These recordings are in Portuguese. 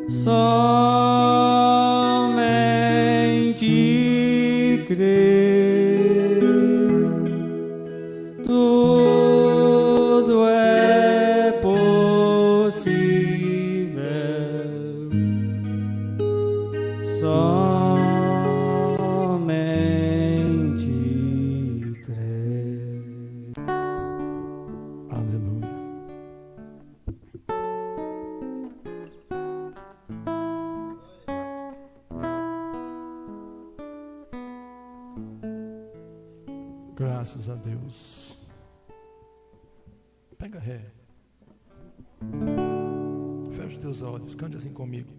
somente crer, tudo é possível, somente crer. Aleluia. Graças a Deus. Pega ré. Fecha os teus olhos, cante assim comigo.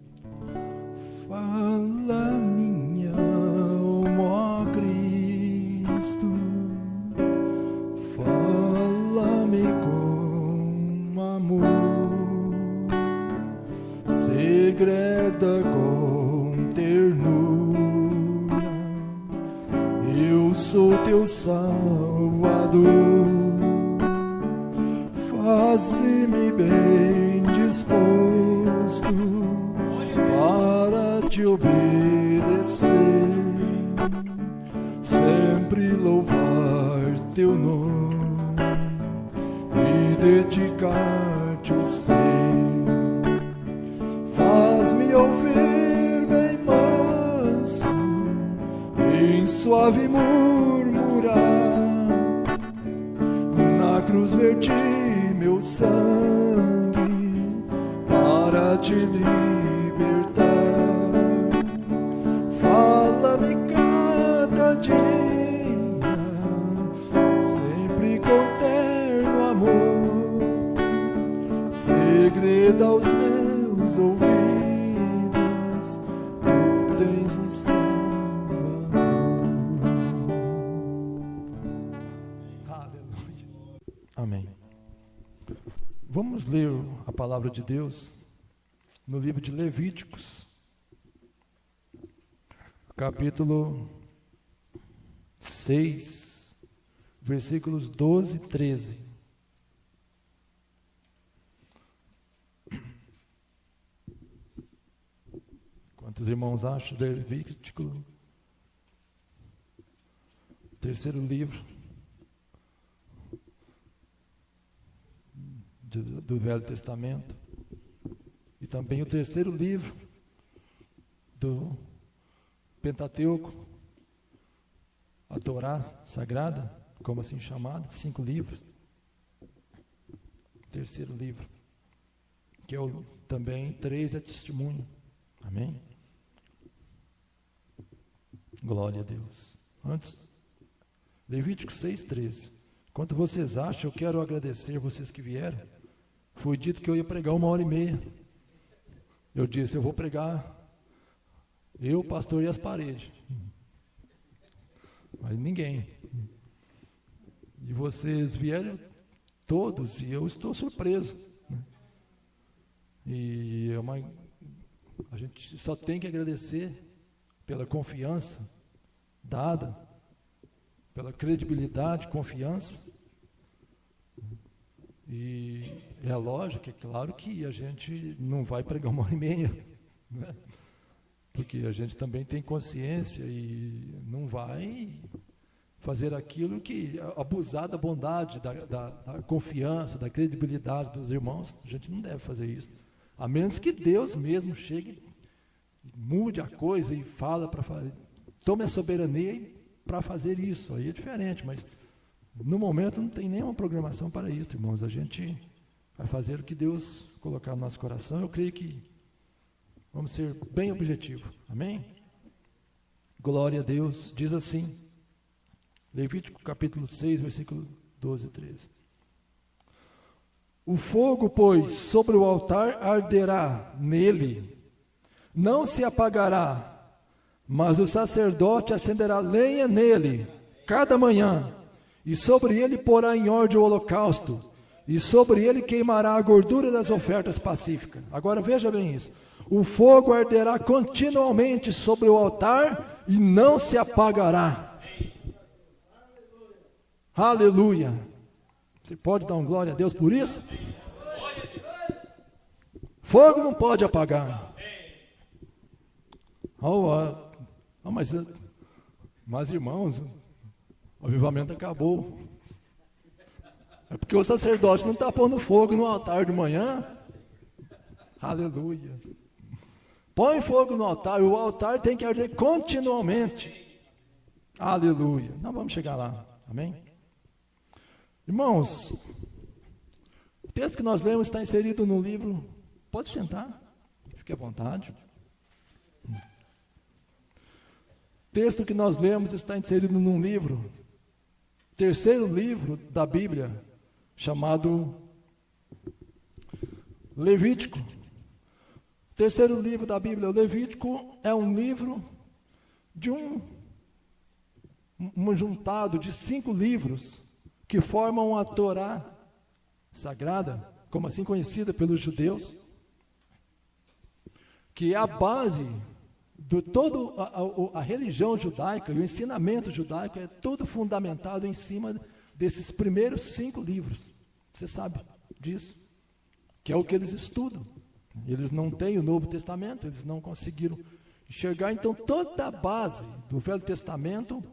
Fala minha alma, ó Cristo, fala-me com amor, segreda com ternura, eu sou teu Salvador, faze-me bem disposto para te obedecer, sempre louvar teu nome e dedicar-te o ser. Faz-me ouvir bem manso, em suave murmurar, na cruz verti meu sangue para te libertar. Fala-me cada dia, sempre com terno amor, segredo aos meus ouvidos, tu tens um Salvador. Aleluia. Amém. Vamos ler a palavra de Deus no livro de Levíticos, capítulo 6, versículos 12 e 13. Quantos irmãos acham? Levítico, terceiro livro do Velho Testamento, e também o terceiro livro do Pentateuco, a Torá Sagrada, como assim chamada, 5 livros. Terceiro livro, que é também 3 é testemunho. Amém? Glória a Deus. Antes, Levítico 6:13. Enquanto vocês acham, eu quero agradecer vocês que vieram. Foi dito que eu ia pregar 1h30. Eu disse, eu vou pregar eu, o pastor e as paredes. Mas ninguém. E vocês vieram todos e eu estou surpreso. E a gente só tem que agradecer pela confiança dada, pela credibilidade, confiança. E é lógico, é claro que a gente não vai pregar 1h30, né? Porque a gente também tem consciência e não vai fazer aquilo que, abusar da bondade, da confiança, da credibilidade dos irmãos. A gente não deve fazer isso, a menos que Deus mesmo chegue, mude a coisa e fala para fazer, tome a soberania para fazer isso. Aí é diferente, mas no momento não tem nenhuma programação para isso, irmãos. A gente vai fazer o que Deus colocar no nosso coração. Eu creio que vamos ser bem objetivos. Amém? Glória a Deus. Diz assim, Levítico capítulo 6, versículo 12 e 13. O fogo, pois, sobre o altar arderá nele, não se apagará, mas o sacerdote acenderá lenha nele cada manhã, e sobre ele porá em ordem o holocausto, e sobre ele queimará a gordura das ofertas pacíficas. Agora veja bem isso. O fogo arderá continuamente sobre o altar e não se apagará. Aleluia. Você pode dar um glória a Deus por isso? Fogo não pode apagar. Mas irmãos, o avivamento acabou. É porque o sacerdote não está pondo fogo no altar de manhã. Aleluia. Põe fogo no altar, o altar tem que arder continuamente. Aleluia. Nós vamos chegar lá. Amém? Irmãos, o texto que nós lemos está inserido no livro. Pode sentar, fique à vontade. O texto que nós lemos está inserido num livro, terceiro livro da Bíblia, chamado Levítico. O terceiro livro da Bíblia, o Levítico, é um livro de um juntado de 5 livros que formam a Torá sagrada, como assim conhecida pelos judeus, que é a base de toda a religião judaica, e o ensinamento judaico é todo fundamentado em cima desses primeiros 5 livros. Você sabe disso, que é o que eles estudam. Eles não têm o Novo Testamento, eles não conseguiram enxergar. Então, toda a base do Velho Testamento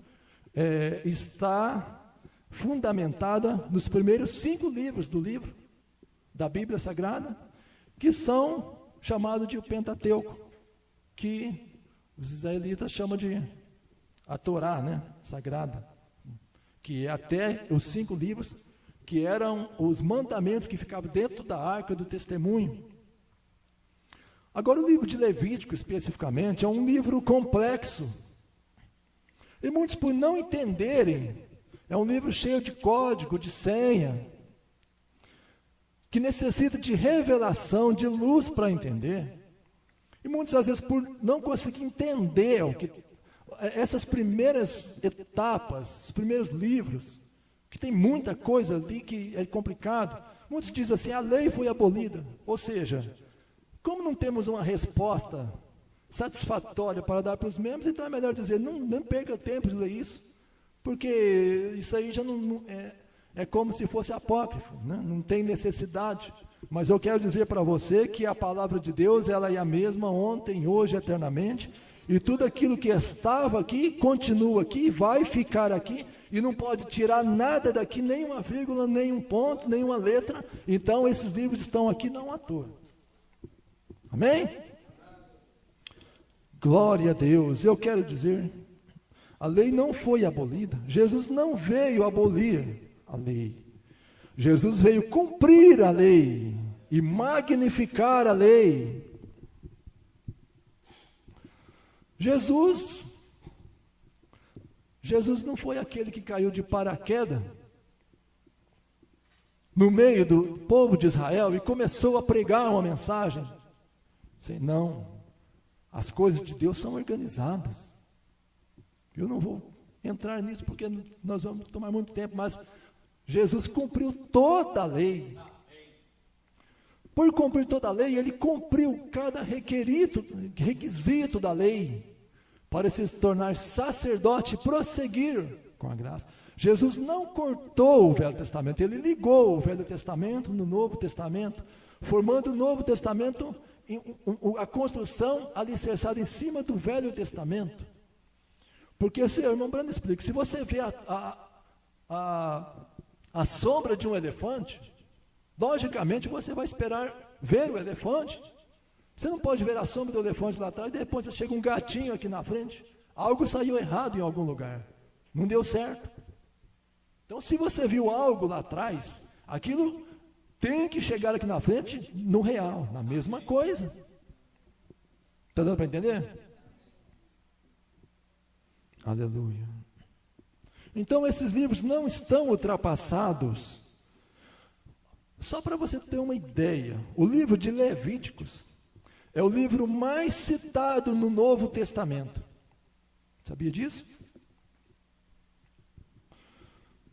está fundamentada nos primeiros 5 livros do livro da Bíblia Sagrada, que são chamados de Pentateuco, que os israelitas chamam de a Torá, né, sagrada, que é até os 5 livros que eram os mandamentos que ficavam dentro da Arca do Testemunho. Agora, o livro de Levítico, especificamente, é um livro complexo. E muitos, por não entenderem, é um livro cheio de código, de senha, que necessita de revelação, de luz para entender. E muitas às vezes, por não conseguir entender essas primeiras etapas, os primeiros livros, que tem muita coisa ali que é complicado, muitos dizem assim, a lei foi abolida. Ou seja, como não temos uma resposta satisfatória para dar para os membros, então é melhor dizer, não perca tempo de ler isso, porque isso aí já não é como se fosse apócrifo, né? Não tem necessidade. Mas eu quero dizer para você que a palavra de Deus, ela é a mesma ontem, hoje, eternamente, e tudo aquilo que estava aqui, continua aqui, vai ficar aqui, e não pode tirar nada daqui, nem uma vírgula, nem um ponto, nem uma letra. Então esses livros estão aqui não à toa. Amém? Glória a Deus. Eu quero dizer, a lei não foi abolida. Jesus não veio abolir a lei. Jesus veio cumprir a lei e magnificar a lei. Jesus não foi aquele que caiu de paraquedas no meio do povo de Israel e começou a pregar uma mensagem. Não, as coisas de Deus são organizadas. Eu não vou entrar nisso porque nós vamos tomar muito tempo, mas Jesus cumpriu toda a lei. Por cumprir toda a lei, ele cumpriu cada requisito da lei para se tornar sacerdote e prosseguir com a graça. Jesus não cortou o Velho Testamento, ele ligou o Velho Testamento no Novo Testamento, formando o Novo Testamento, a construção alicerçada em cima do Velho Testamento. Porque, o irmão Brando explica, se você vê a sombra de um elefante, logicamente você vai esperar ver o elefante. Você não pode ver a sombra do elefante lá atrás e depois chega um gatinho aqui na frente. Algo saiu errado em algum lugar, não deu certo. Então, se você viu algo lá atrás, aquilo tem que chegar aqui na frente no real, na mesma coisa. Está dando para entender? Aleluia. Então, esses livros não estão ultrapassados. Só para você ter uma ideia, o livro de Levíticos é o livro mais citado no Novo Testamento. Sabia disso?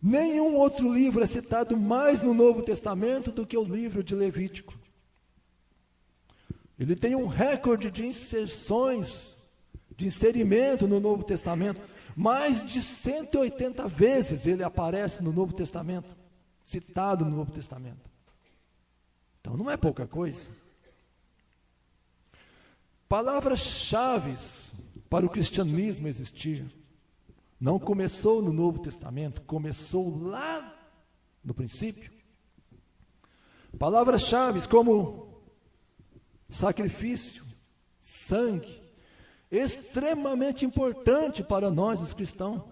Nenhum outro livro é citado mais no Novo Testamento do que o livro de Levítico. Ele tem um recorde de inserções, de inserimento no Novo Testamento. Mais de 180 vezes ele aparece no Novo Testamento, citado no Novo Testamento. Então não é pouca coisa. Palavras-chave para o cristianismo existir. Não começou no Novo Testamento, começou lá no princípio. Palavras-chave como sacrifício, sangue, extremamente importante para nós os cristãos,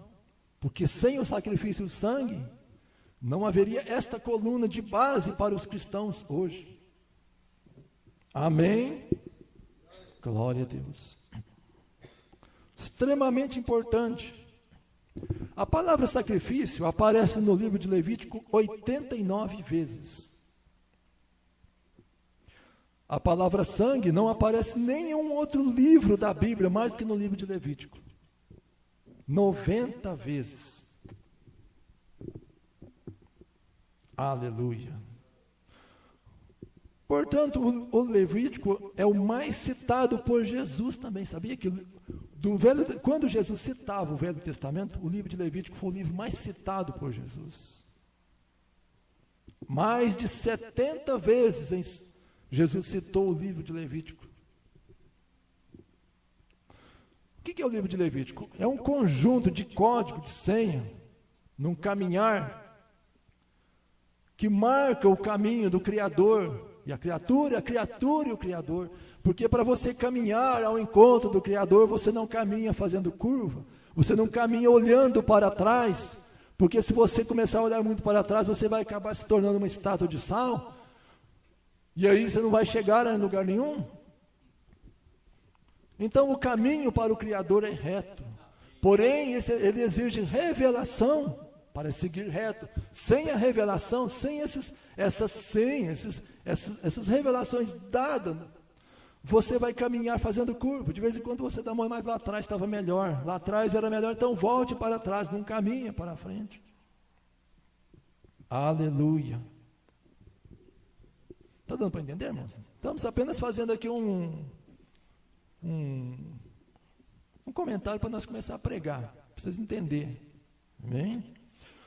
porque sem o sacrifício e o sangue, não haveria esta coluna de base para os cristãos hoje. Amém? Glória a Deus. Extremamente importante. A palavra sacrifício aparece no livro de Levítico 89 vezes. A palavra sangue não aparece em nenhum outro livro da Bíblia, mais do que no livro de Levítico. 90 vezes. Aleluia. Portanto, o Levítico é o mais citado por Jesus também. Sabia que quando Jesus citava o Velho Testamento, o livro de Levítico foi o livro mais citado por Jesus. Mais de 70 vezes Jesus citou o livro de Levítico. O que é o livro de Levítico? É um conjunto de código, de senha, num caminhar que marca o caminho do Criador, e a criatura e o Criador. Porque para você caminhar ao encontro do Criador, você não caminha fazendo curva, você não caminha olhando para trás, porque se você começar a olhar muito para trás, você vai acabar se tornando uma estátua de sal, e aí você não vai chegar a lugar nenhum. Então o caminho para o Criador é reto, porém ele exige revelação para seguir reto. Sem a revelação, sem essas revelações dadas, você vai caminhar fazendo curva. De vez em quando você dá uma mais lá atrás, estava melhor. Lá atrás era melhor, então volte para trás, não caminha para frente. Aleluia. Está dando para entender, irmãos? Estamos apenas fazendo aqui um comentário para nós começar a pregar, para vocês entenderem. Amém?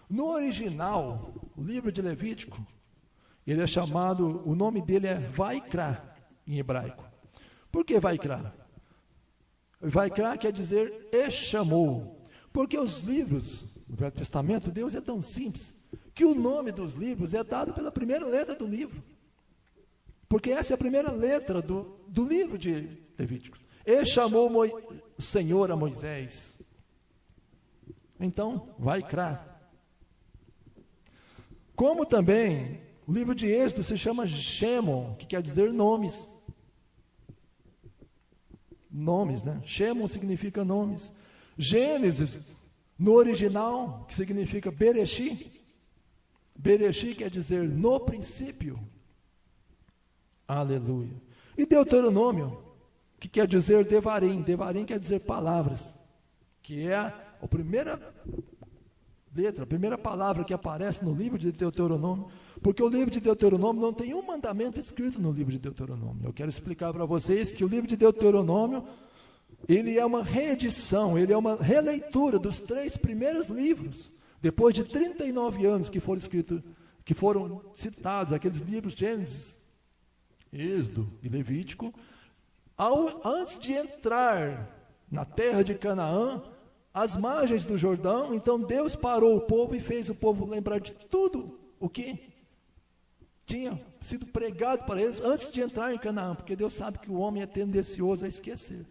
No original, o livro de Levítico, ele é chamado, o nome dele é Vaikra, em hebraico. Por que Vaikra? Vaikra quer dizer e chamou. Porque os livros do Velho Testamento, Deus é tão simples, que o nome dos livros é dado pela primeira letra do livro. Porque essa é a primeira letra do livro de Levítico. E chamou o Senhor a Moisés. Então, Vaikra. Como também o livro de Êxodo se chama Shemon, que quer dizer nomes. Nomes, né? Shemon significa nomes. Gênesis, no original, que significa Bereshit. Bereshit quer dizer no princípio. Aleluia. E Deuteronômio, que quer dizer Devarim. Devarim quer dizer palavras, que é a primeira letra, a primeira palavra que aparece no livro de Deuteronômio, porque o livro de Deuteronômio não tem um mandamento escrito no livro de Deuteronômio. Eu quero explicar para vocês que o livro de Deuteronômio, ele é uma reedição, ele é uma releitura dos 3 primeiros livros, depois de 39 anos que foram escritos, que foram citados, aqueles livros Gênesis, Êxodo e Levítico, antes de entrar na terra de Canaã, às margens do Jordão. Então Deus parou o povo e fez o povo lembrar de tudo o que tinha sido pregado para eles antes de entrar em Canaã, porque Deus sabe que o homem é tendencioso a esquecer.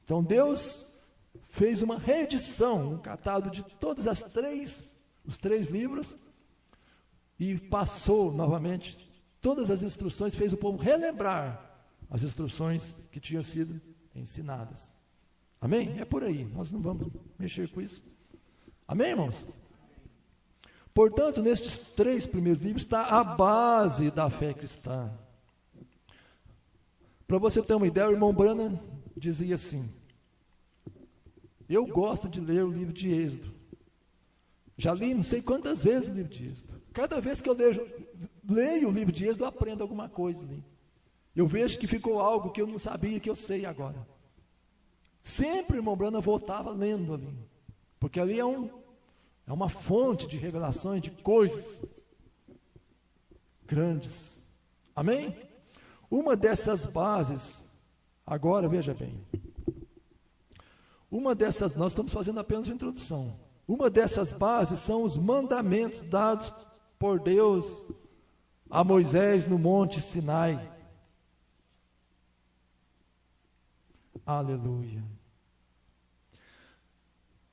Então Deus fez uma reedição, um catado de todas os 3 livros, e passou novamente todas as instruções, fez o povo relembrar as instruções que tinham sido ensinadas. Amém? É por aí, nós não vamos mexer com isso. Amém, irmãos? Portanto, nestes 3 primeiros livros está a base da fé cristã. Para você ter uma ideia, o irmão Branham dizia assim: eu gosto de ler o livro de Êxodo. Já li não sei quantas vezes o livro de Êxodo. Cada vez que eu leio o livro de Êxodo, eu aprendo alguma coisa ali. Eu vejo que ficou algo que eu não sabia, que eu sei agora. Sempre o irmão Branham voltava lendo ali, porque ali é uma fonte de revelações, de coisas grandes. Amém? Uma dessas bases, agora veja bem, Uma dessas, nós estamos fazendo apenas uma introdução. Uma dessas bases são os mandamentos dados por Deus a Moisés no Monte Sinai. Aleluia.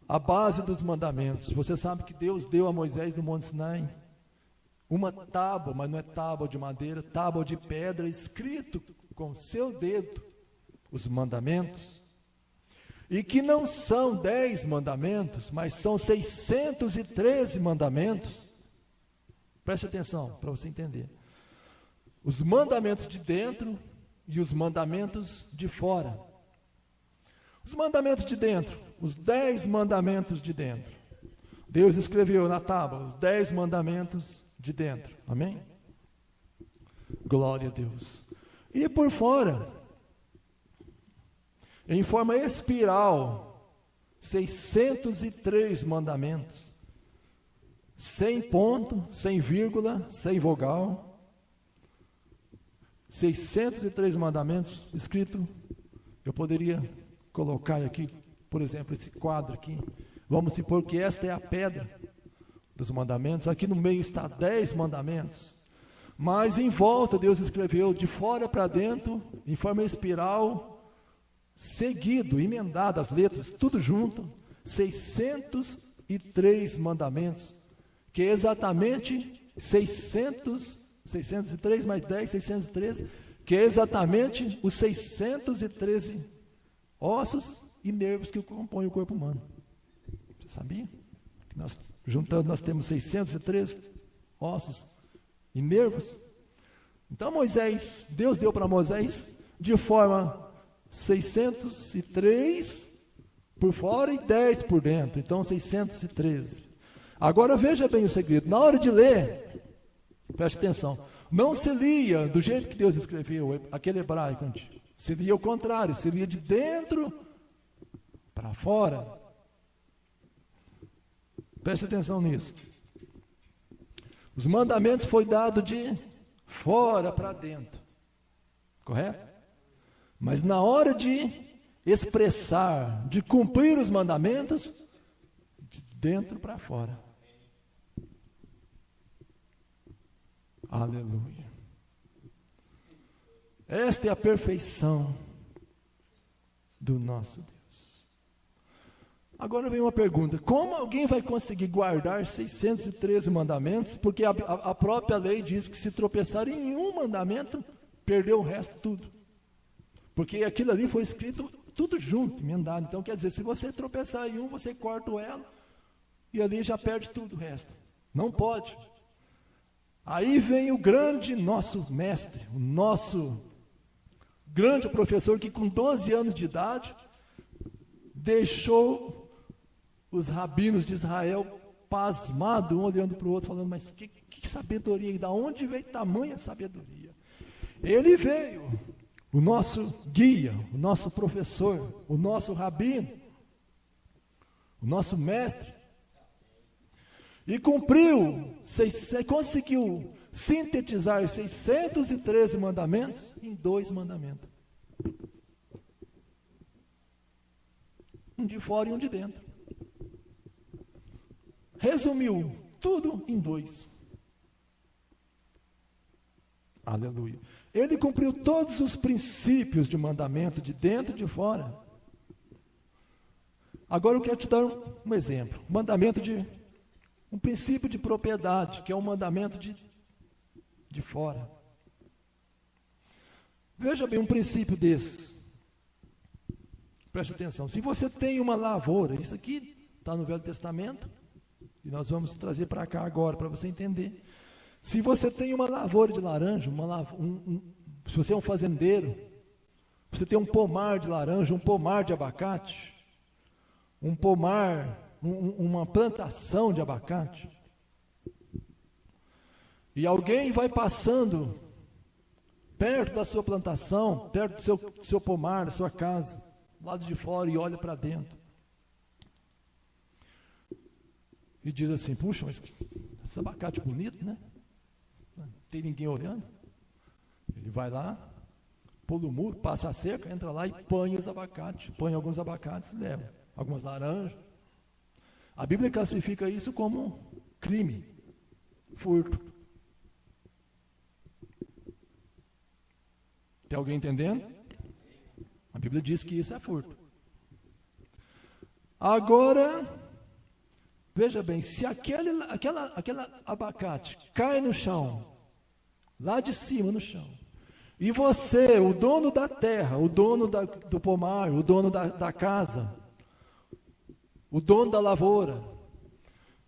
A base dos mandamentos. Você sabe que Deus deu a Moisés no Monte Sinai uma tábua, mas não é tábua de madeira, tábua de pedra, escrito com seu dedo os mandamentos. E que não são 10 mandamentos, mas são 613 mandamentos. Preste atenção para você entender. Os mandamentos de dentro e os mandamentos de fora. Os mandamentos de dentro, os 10 mandamentos de dentro. Deus escreveu na tábua os 10 mandamentos de dentro. Amém? Glória a Deus. E por fora, em forma espiral, 603 mandamentos. Sem ponto, sem vírgula, sem vogal. 603 mandamentos, escrito. Eu poderia colocar aqui, por exemplo, esse quadro aqui. Vamos supor que esta é a pedra dos mandamentos. Aqui no meio está 10 mandamentos. Mas em volta Deus escreveu de fora para dentro, em forma espiral, seguido, emendado as letras, tudo junto, 603 mandamentos, que é exatamente 603 mais 10, 613, que é exatamente os 613 ossos e nervos que compõem o corpo humano. Você sabia? Que nós, juntando, nós temos 613 ossos e nervos. Então Deus deu para Moisés de forma 603 por fora e 10 por dentro. Então 613. Agora veja bem o segredo. Na hora de ler, preste atenção, não se lia do jeito que Deus escreveu, aquele hebraico antigo. Se lia ao contrário, se lia de dentro para fora. Preste atenção nisso. Os mandamentos foi dado de fora para dentro. Correto? Mas na hora de expressar, de cumprir os mandamentos, de dentro para fora. Aleluia. Esta é a perfeição do nosso Deus. Agora vem uma pergunta: como alguém vai conseguir guardar 613 mandamentos? Porque a própria lei diz que se tropeçar em um mandamento, perdeu o resto tudo. Porque aquilo ali foi escrito tudo junto, emendado. Então quer dizer, se você tropeçar em um, você corta o elo e ali já perde tudo o resto. Não pode. Aí vem o grande nosso mestre, o nosso grande professor, que com 12 anos de idade deixou os rabinos de Israel pasmados, um olhando para o outro, falando: mas que sabedoria, e da onde veio tamanha sabedoria? Ele veio, o nosso guia, o nosso professor, o nosso rabino, o nosso mestre, e conseguiu sintetizar 613 mandamentos em 2 mandamentos. Um de fora e um de dentro. Resumiu tudo em 2. Aleluia. Ele cumpriu todos os princípios de mandamento, de dentro e de fora. Agora eu quero te dar um exemplo. Um princípio de propriedade, que é um mandamento de fora. Veja bem um princípio desse. Preste atenção. Se você tem uma lavoura, isso aqui está no Velho Testamento, e nós vamos trazer para cá agora, para você entender. Se você tem uma lavoura de laranja, se você é um fazendeiro, você tem um pomar de laranja, um pomar de abacate, um pomar, uma plantação de abacate, e alguém vai passando perto da sua plantação, perto do seu pomar, da sua casa, do lado de fora, e olha para dentro. E diz assim: puxa, mas esse abacate bonito, né? Não tem ninguém olhando. Ele vai lá, pula o muro, passa a cerca, entra lá e põe os abacates. Põe alguns abacates e leva. algumas laranjas. A Bíblia classifica isso como crime, furto. Tem alguém entendendo? A Bíblia diz que isso é furto. Agora, veja bem, se aquele abacate cai no chão, lá de cima no chão, e você, o dono da terra, o dono do pomar, o dono da casa, o dono da lavoura,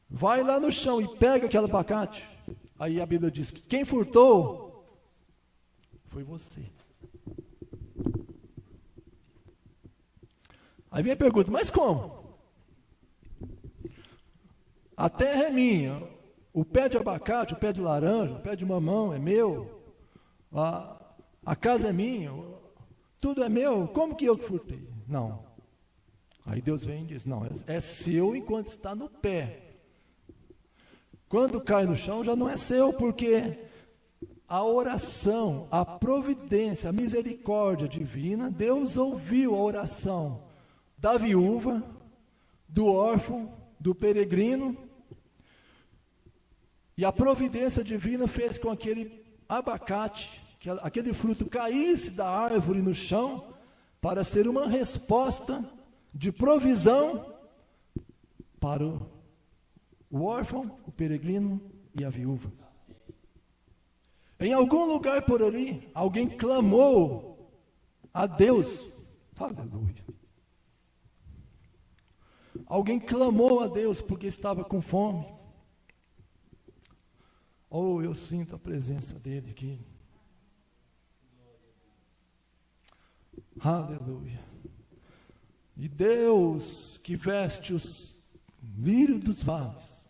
vai lá no chão e pega aquele abacate, aí a Bíblia diz que quem furtou foi você. Aí vem a pergunta, mas como? A terra é minha, o pé de abacate, o pé de laranja, o pé de mamão é meu, a casa é minha, tudo é meu, como que eu furtei? Não. Aí Deus vem e diz, não, é seu enquanto está no pé. Quando cai no chão já não é seu, porque a oração, a providência, a misericórdia divina, Deus ouviu a oração da viúva, do órfão, do peregrino, e a providência divina fez com que aquele abacate, que aquele fruto caísse da árvore no chão, para ser uma resposta de provisão para o órfão, o peregrino e a viúva. Em algum lugar por ali, alguém clamou a Deus. Aleluia. Alguém clamou a Deus porque estava com fome. Oh, eu sinto a presença dele aqui. Aleluia. E Deus que veste os lírios dos vales,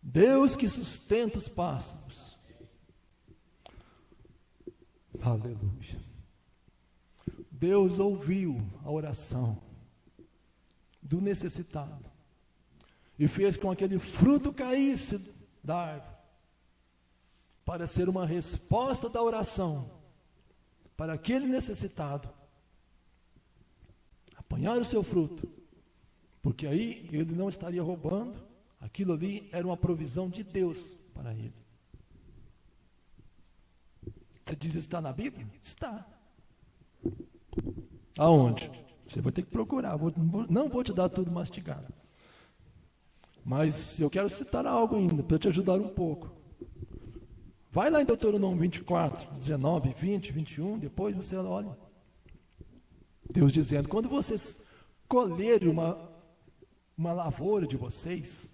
Deus que sustenta os pássaros. Aleluia. Deus ouviu a oração do necessitado e fez com que aquele fruto caísse da árvore para ser uma resposta da oração para aquele necessitado apanhar o seu fruto, porque aí ele não estaria roubando, aquilo ali era uma provisão de Deus para ele. Você diz, está na Bíblia? Está. Aonde? Você vai ter que procurar, não vou te dar tudo mastigado. Mas eu quero citar algo ainda, para te ajudar um pouco. Vai lá em Deuteronômio 24, 19, 20, 21, depois você olha. Deus dizendo, quando vocês colherem uma lavoura de vocês,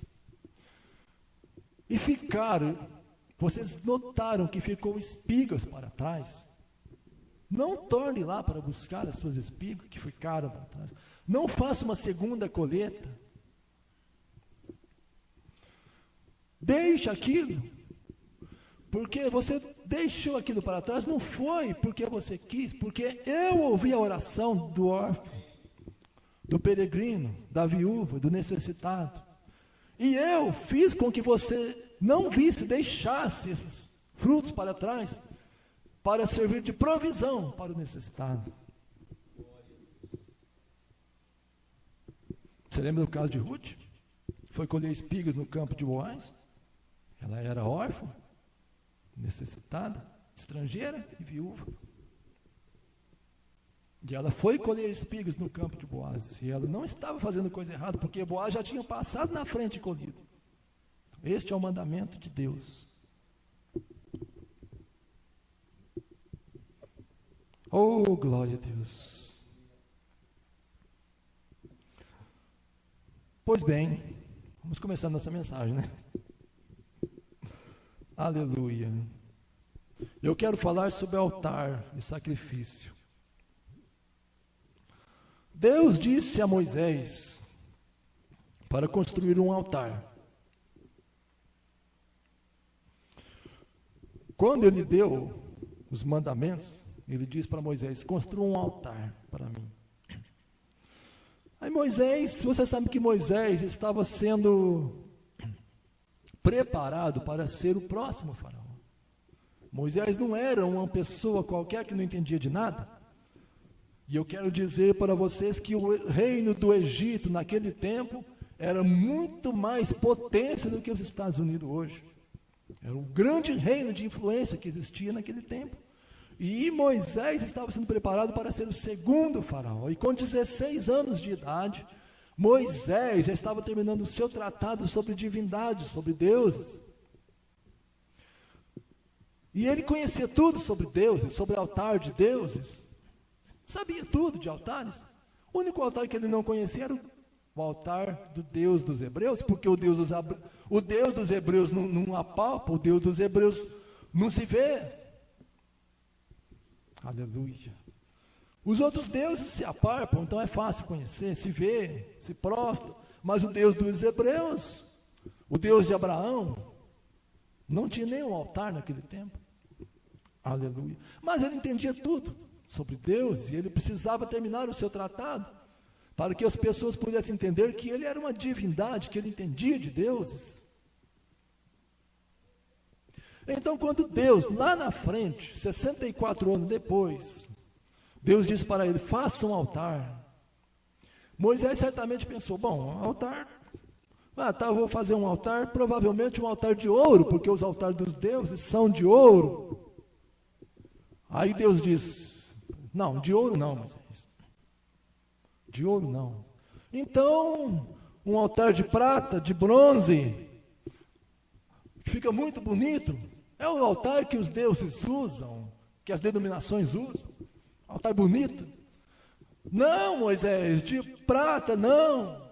e vocês notaram que ficou espigas para trás, não torne lá para buscar as suas espigas que ficaram para trás. Não faça uma segunda colheita. Deixe aquilo. Porque você deixou aquilo para trás, não foi porque você quis, porque eu ouvi a oração do órfão, do peregrino, da viúva, do necessitado. E eu fiz com que você não visse, deixasse esses frutos para trás, para servir de provisão para o necessitado. Você lembra do caso de Ruth? Foi colher espigas no campo de Boaz. Ela era órfã, necessitada, estrangeira e viúva. E ela foi colher espigas no campo de Boaz. E ela não estava fazendo coisa errada, porque Boaz já tinha passado na frente e colhido. Este é o mandamento de Deus. Oh, glória a Deus. Pois bem, vamos começar nossa mensagem, né? Aleluia. Eu quero falar sobre altar e sacrifício. Deus disse a Moisés para construir um altar. Quando ele deu os mandamentos, ele disse para Moisés, construa um altar para mim. Aí Moisés, você sabe que Moisés estava sendo preparado para ser o próximo faraó. Moisés não era uma pessoa qualquer que não entendia de nada. E eu quero dizer para vocês que o reino do Egito, naquele tempo, era muito mais potência do que os Estados Unidos hoje. Era um grande reino de influência que existia naquele tempo. E Moisés estava sendo preparado para ser o segundo faraó. E com 16 anos de idade, Moisés já estava terminando o seu tratado sobre divindade, sobre deuses. E ele conhecia tudo sobre deuses, sobre o altar de deuses. Sabia tudo de altares. O único altar que ele não conhecia era o altar do Deus dos hebreus, porque o Deus dos hebreus não apalpa, o Deus dos hebreus não se vê. Aleluia. Os outros deuses se apalpam, então é fácil conhecer, se vê, se prostra. Mas o Deus dos hebreus, o Deus de Abraão, não tinha nenhum altar naquele tempo. Aleluia. Mas ele entendia tudo sobre Deus, e ele precisava terminar o seu tratado, para que as pessoas pudessem entender que ele era uma divindade, que ele entendia de deuses. Então, quando Deus, lá na frente, 64 anos depois, Deus disse para ele, faça um altar. Moisés certamente pensou, bom, altar, eu vou fazer um altar, provavelmente um altar de ouro, porque os altares dos deuses são de ouro. Aí Deus diz, não, de ouro não, Moisés. De ouro não. Então, um altar de prata, de bronze, que fica muito bonito, é o altar que os deuses usam, que as denominações usam. Altar bonito. Não, Moisés, de prata não.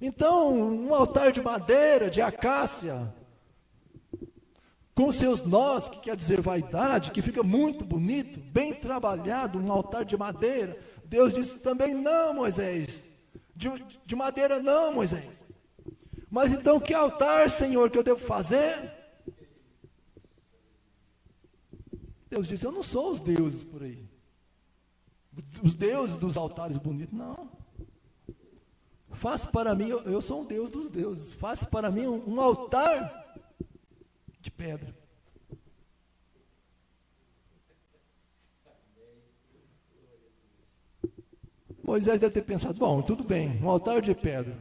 Então, um altar de madeira, de acácia, com seus nós, que quer dizer vaidade, que fica muito bonito, bem trabalhado, um altar de madeira. Deus disse também, não, Moisés, de madeira não, Moisés. Mas então, que altar, Senhor, que eu devo fazer? Deus disse, eu não sou os deuses por aí. Os deuses dos altares bonitos, não. Faça para mim, eu sou um Deus dos deuses. Faça para mim um altar de pedra. Moisés deve ter pensado, bom, tudo bem, um altar de pedra.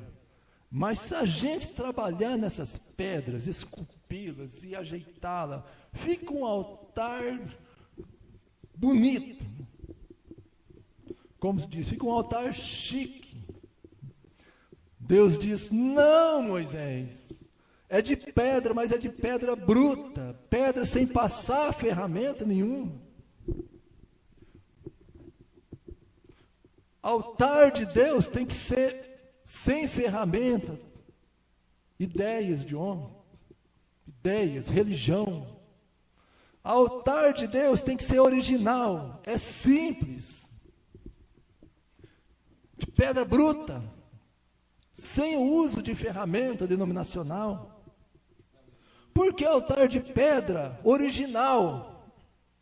Mas se a gente trabalhar nessas pedras, esculpi-las e ajeitá-las, fica um altar bonito. Como se diz, fica um altar chique. Deus diz, não, Moisés, é de pedra, mas é de pedra bruta, pedra sem passar ferramenta nenhuma. Altar de Deus tem que ser sem ferramenta, ideias de homem, ideias, religião. Altar de Deus tem que ser original, é simples, de pedra bruta, sem o uso de ferramenta denominacional. Por que altar de pedra original?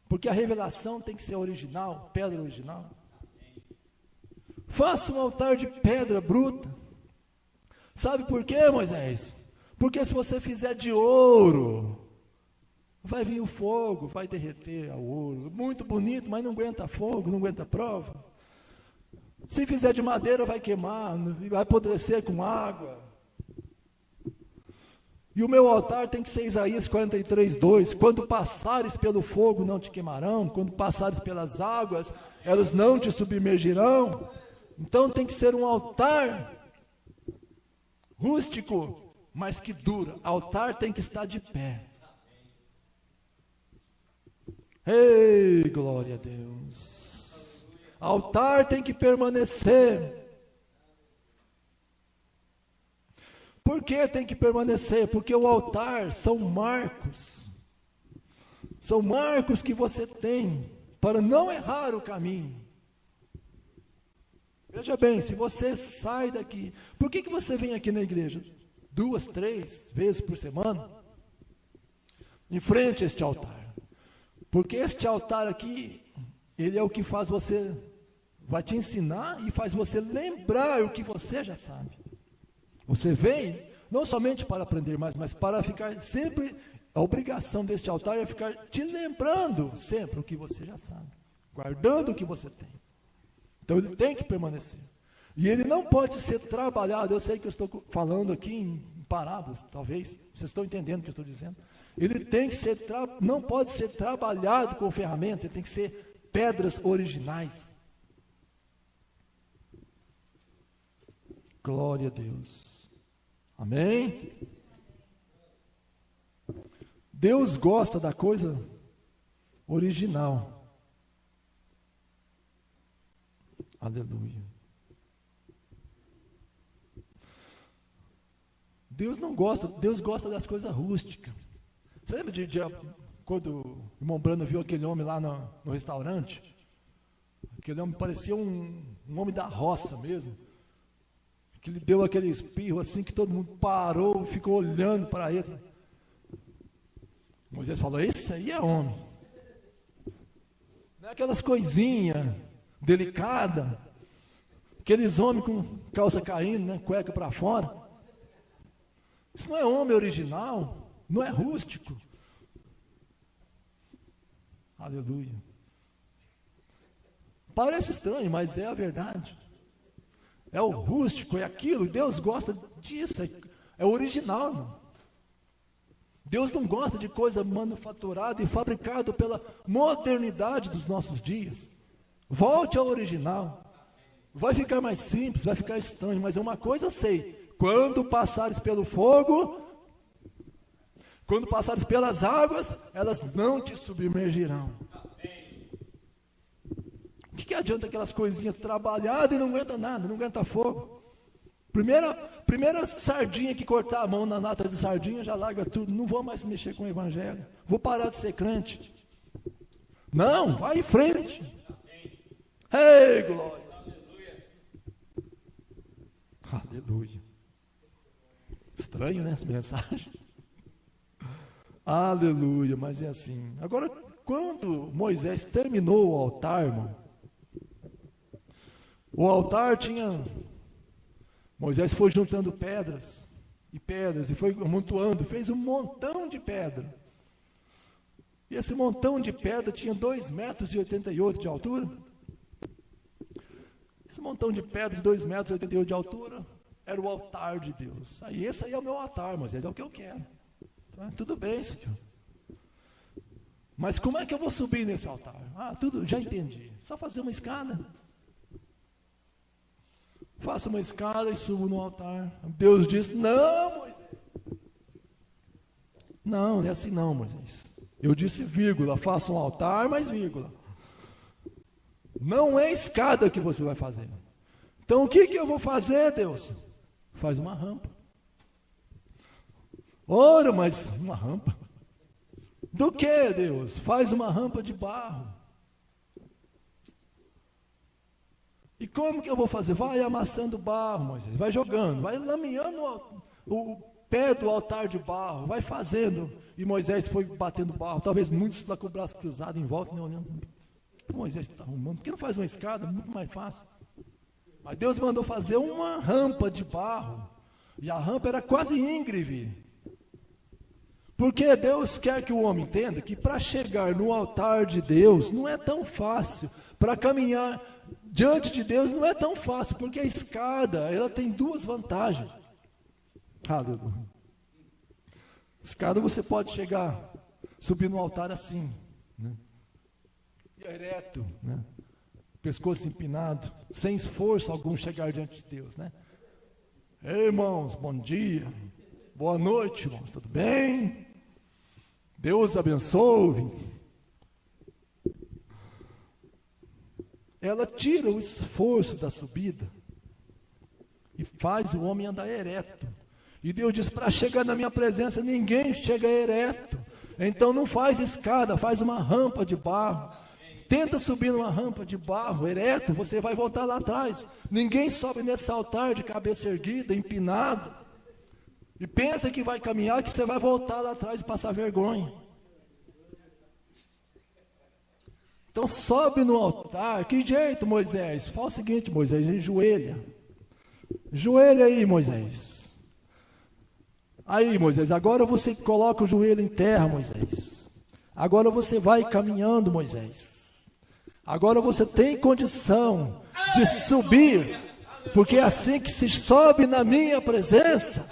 Porque a revelação tem que ser original, pedra original. Faça um altar de pedra bruta. Sabe por quê, Moisés? Porque se você fizer de ouro, vai vir o fogo, vai derreter o ouro. Muito bonito, mas não aguenta fogo, não aguenta prova. Se fizer de madeira, vai queimar, vai apodrecer com água. E o meu altar tem que ser Isaías 43:2. Quando passares pelo fogo, não te queimarão. Quando passares pelas águas, elas não te submergirão. Então tem que ser um altar rústico, mas que dura. Altar tem que estar de pé. Ei, glória a Deus. Altar tem que permanecer. Por que tem que permanecer? Porque o altar são marcos. São marcos que você tem para não errar o caminho. Veja bem, se você sai daqui, por que você vem aqui na igreja? 2, 3 vezes por semana? Em frente a este altar. Porque este altar aqui, ele é o que faz você, vai te ensinar e faz você lembrar o que você já sabe. Você vem, não somente para aprender mais, mas para ficar sempre, a obrigação deste altar é ficar te lembrando sempre o que você já sabe, guardando o que você tem. Então ele tem que permanecer. E ele não pode ser trabalhado. Eu sei que eu estou falando aqui em parábolas, talvez. Vocês estão entendendo o que eu estou dizendo? Ele tem que ser, não pode ser trabalhado com ferramenta, ele tem que ser pedras originais. Glória a Deus. Amém? Deus gosta da coisa original. Aleluia. Deus não gosta, Deus gosta das coisas rústicas. Você lembra de quando o irmão Brando viu aquele homem lá no restaurante? Aquele homem parecia um homem da roça mesmo. Que ele deu aquele espirro assim que todo mundo parou e ficou olhando para ele. Moisés falou, esse aí é homem. Não é aquelas coisinhas delicadas, aqueles homens com calça caindo, né, cueca para fora. Isso não é homem original, não é rústico. Aleluia. Parece estranho, mas é a verdade. É o rústico, é aquilo, Deus gosta disso, é original, irmão. Deus não gosta de coisa manufaturada e fabricada pela modernidade dos nossos dias. Volte ao original. Vai ficar mais simples, vai ficar estranho, mas é uma coisa eu sei. Quando passares pelo fogo, quando passares pelas águas, elas não te submergirão. O que adianta aquelas coisinhas trabalhadas e não aguenta nada, não aguenta fogo? Primeira sardinha que cortar a mão na lata de sardinha, já larga tudo. Não vou mais mexer com o evangelho. Vou parar de ser crente. Não, vai em frente. Ei, glória. Aleluia. Estranho, né, essa mensagem? Aleluia, mas é assim. Agora, quando Moisés terminou o altar, irmão, o altar tinha... Moisés foi juntando pedras, e foi amontoando, fez um montão de pedra. E esse montão de pedra tinha 2,88 metros de altura. Esse montão de pedra de 2,88 metros de altura era o altar de Deus. Esse aí é o meu altar, Moisés, é o que eu quero. Tudo bem, Senhor. Mas como é que eu vou subir nesse altar? Tudo, já entendi. Só fazer uma escada. Faça uma escada e subo no altar. Deus disse, não, Moisés. Não é assim não, Moisés. Eu disse vírgula, faça um altar, mas vírgula. Não é escada que você vai fazer. Então o que eu vou fazer, Deus? Faz uma rampa. Ora, mas uma rampa? Do que, Deus? Faz uma rampa de barro. E como que eu vou fazer? Vai amassando barro, Moisés, vai jogando, vai lameando o pé do altar de barro, vai fazendo. E Moisés foi batendo barro, talvez muitos lá com o braço cruzado em volta, né, olhando. O que Moisés está arrumando? Por que não faz uma escada? Muito mais fácil. Mas Deus mandou fazer uma rampa de barro, e a rampa era quase íngreme. Porque Deus quer que o homem entenda que para chegar no altar de Deus não é tão fácil, para caminhar diante de Deus não é tão fácil, porque a escada, ela tem duas vantagens. Aleluia. Escada você pode chegar, subir no altar assim, né? Ereto, né? Pescoço empinado, sem esforço algum chegar diante de Deus, né? Ei, irmãos, bom dia, boa noite, irmãos, tudo bem? Deus abençoe. Ela tira o esforço da subida e faz o homem andar ereto. E Deus diz, para chegar na minha presença, ninguém chega ereto. Então não faz escada, faz uma rampa de barro. Tenta subir numa rampa de barro ereto, você vai voltar lá atrás. Ninguém sobe nesse altar de cabeça erguida, empinado. E pensa que vai caminhar, que você vai voltar lá atrás e passar vergonha. Então sobe no altar. Que jeito, Moisés? Fala o seguinte, Moisés, enjoelha. Joelha aí, Moisés. Aí, Moisés, agora você coloca o joelho em terra, Moisés. Agora você vai caminhando, Moisés. Agora você tem condição de subir, porque é assim que se sobe na minha presença.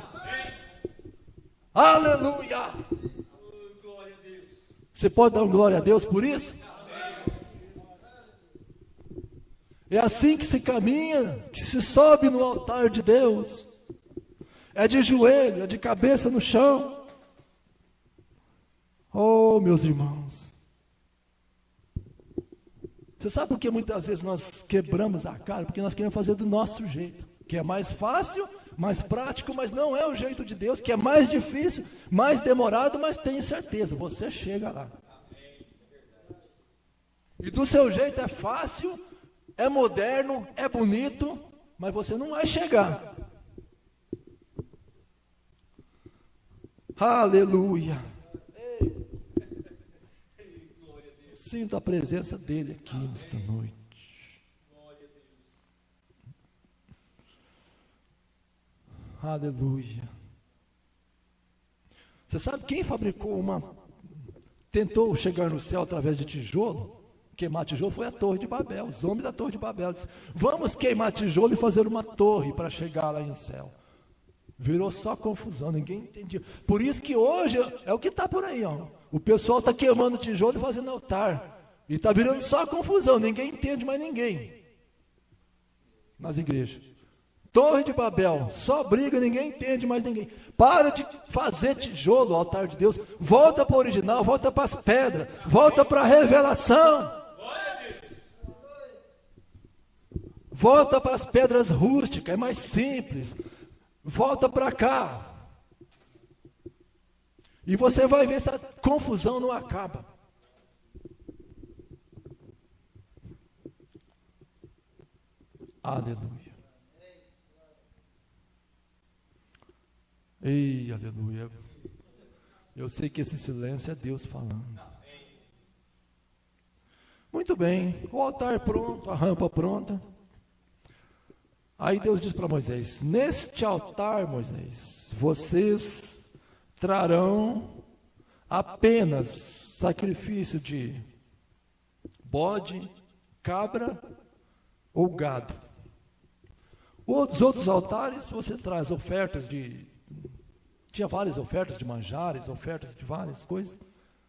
Aleluia! Você pode dar um glória a Deus por isso? É assim que se caminha, que se sobe no altar de Deus. É de joelho, é de cabeça no chão. Oh, meus irmãos. Você sabe por que muitas vezes nós quebramos a cara? Porque nós queremos fazer do nosso jeito, que é mais fácil, mais prático, mas não é o jeito de Deus, que é mais difícil, mais demorado, mas tenha certeza, você chega lá. E do seu jeito é fácil, é moderno, é bonito, mas você não vai chegar. Aleluia. Sinto a presença dele aqui nesta noite. Aleluia. Você sabe quem fabricou tentou chegar no céu através de tijolo? Queimar tijolo foi a Torre de Babel. Os homens da Torre de Babel disseram: vamos queimar tijolo e fazer uma torre para chegar lá no céu. Virou só confusão, ninguém entendia. Por isso que hoje é o que está por aí, ó. O pessoal está queimando tijolo e fazendo altar. E está virando só confusão, ninguém entende mais ninguém. Nas igrejas. Torre de Babel, só briga, ninguém entende mais ninguém. Para de fazer tijolo, o altar de Deus. Volta para o original, volta para as pedras, volta para a revelação. Volta para as pedras rústicas, é mais simples. Volta para cá. E você vai ver se a confusão não acaba. Aleluia. Ei, aleluia. Eu sei que esse silêncio é Deus falando. Muito bem, o altar pronto, a rampa pronta. Aí Deus diz para Moisés: neste altar, Moisés, vocês trarão apenas sacrifício de bode, cabra ou gado. Os outros altares você traz ofertas tinha várias ofertas de manjares, ofertas de várias coisas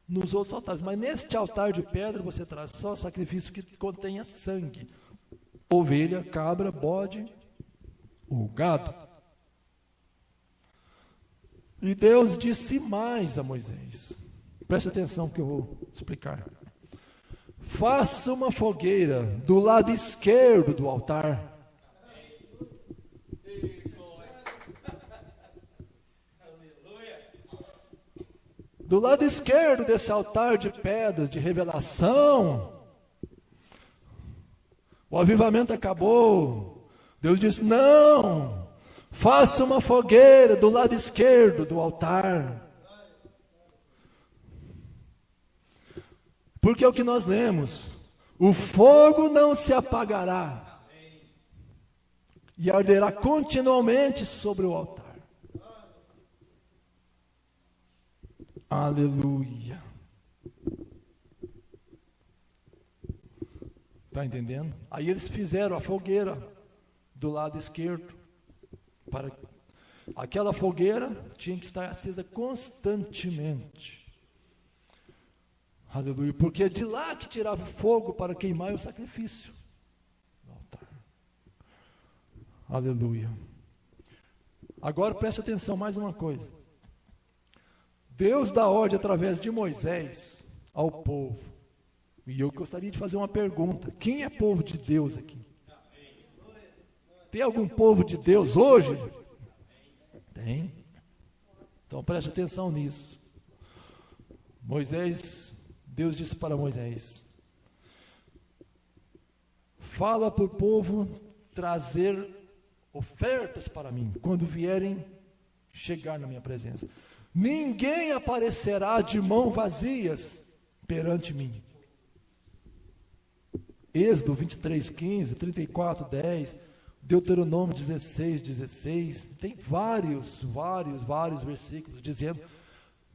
nos outros altares, mas neste altar de pedra você traz só sacrifício que contenha sangue. Ovelha, cabra, bode ou gado. E Deus disse mais a Moisés. Preste atenção que eu vou explicar. Faça uma fogueira do lado esquerdo do altar. Do lado esquerdo desse altar de pedras, de revelação. O avivamento acabou. Deus disse: não, faça uma fogueira do lado esquerdo do altar. Porque é o que nós lemos: o fogo não se apagará e arderá continuamente sobre o altar. Aleluia. Está entendendo? Aí eles fizeram a fogueira do lado esquerdo. Aquela fogueira tinha que estar acesa constantemente. Aleluia. Porque é de lá que tirava o fogo para queimar o sacrifício no altar. Aleluia. Agora preste atenção, mais uma coisa. Deus dá ordem através de Moisés ao povo. E eu gostaria de fazer uma pergunta: quem é povo de Deus aqui? Tem algum povo de Deus hoje? Tem. Então preste atenção nisso. Deus disse para Moisés: fala para o povo trazer ofertas para mim, quando vierem chegar na minha presença. Ninguém aparecerá de mãos vazias perante mim. Êxodo 23, 15, 34, 10, Deuteronômio 16, 16, tem vários versículos dizendo: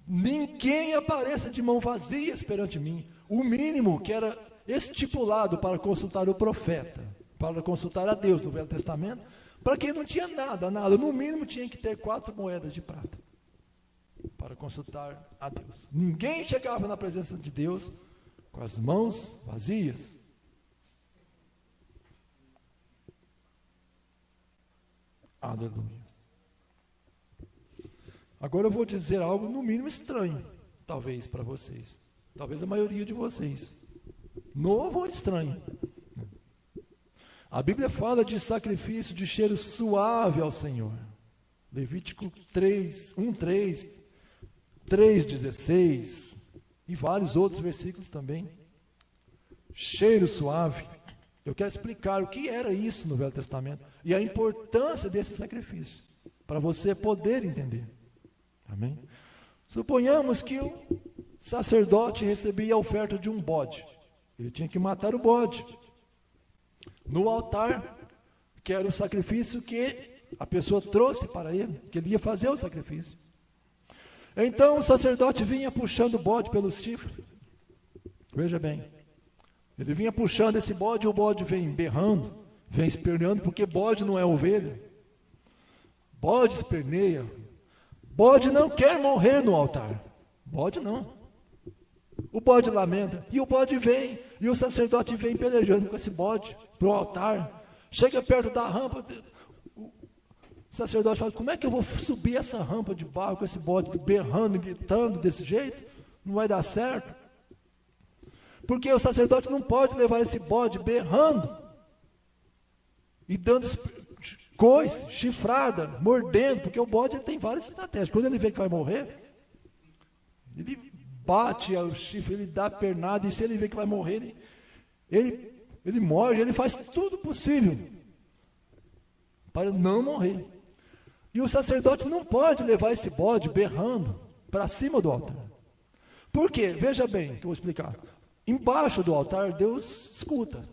ninguém apareça de mãos vazias perante mim. O mínimo que era estipulado para consultar o profeta, para consultar a Deus no Velho Testamento, para quem não tinha nada, no mínimo tinha que ter 4 moedas de prata, para consultar a Deus. Ninguém chegava na presença de Deus com as mãos vazias. Aleluia. Agora eu vou dizer algo no mínimo estranho, talvez para vocês, talvez a maioria de vocês. Novo ou estranho? A Bíblia fala de sacrifício de cheiro suave ao Senhor. Levítico 3, 1, 3, 3:16 e vários outros versículos também. Cheiro suave. Eu quero explicar o que era isso no Velho Testamento e a importância desse sacrifício, para você poder entender. Amém? Suponhamos que o sacerdote recebia a oferta de um bode. Ele tinha que matar o bode no altar, que era o sacrifício que a pessoa trouxe para ele, que ele ia fazer o sacrifício. Então o sacerdote vinha puxando o bode pelos chifres. Veja bem, ele vinha puxando esse bode, e o bode vem berrando, vem esperneando, porque bode não é ovelha. Bode esperneia. Bode não quer morrer no altar. Bode não. O bode lamenta, e o bode vem, e o sacerdote vem pelejando com esse bode para o altar. Chega perto da rampa, o sacerdote fala: como é que eu vou subir essa rampa de barro com esse bode berrando, gritando desse jeito? Não vai dar certo. Porque o sacerdote não pode levar esse bode berrando e dando coice, chifrada, mordendo, porque o bode tem várias estratégias. Quando ele vê que vai morrer, ele bate o chifre, ele dá pernada, e se ele vê que vai morrer, ele morde, ele faz tudo possível para não morrer. E o sacerdote não pode levar esse bode berrando para cima do altar. Por quê? Veja bem, que eu vou explicar. Embaixo do altar, Deus escuta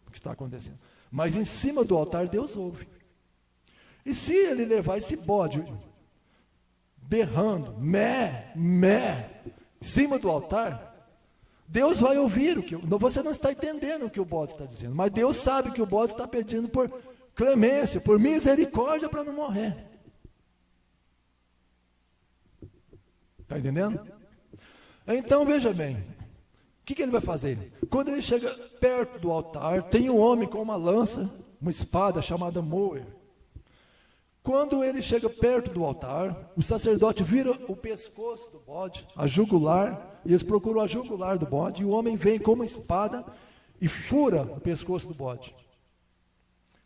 o que está acontecendo. Mas em cima do altar, Deus ouve. E se ele levar esse bode berrando, mé, em cima do altar, Deus vai ouvir o que... Você não está entendendo o que o bode está dizendo, mas Deus sabe que o bode está pedindo por clemência, por misericórdia para não morrer. Está entendendo? Então veja bem, o que ele vai fazer? Quando ele chega perto do altar, tem um homem com uma lança, uma espada chamada moer. Quando ele chega perto do altar, o sacerdote vira o pescoço do bode, a jugular, e eles procuram a jugular do bode, e o homem vem com uma espada e fura o pescoço do bode.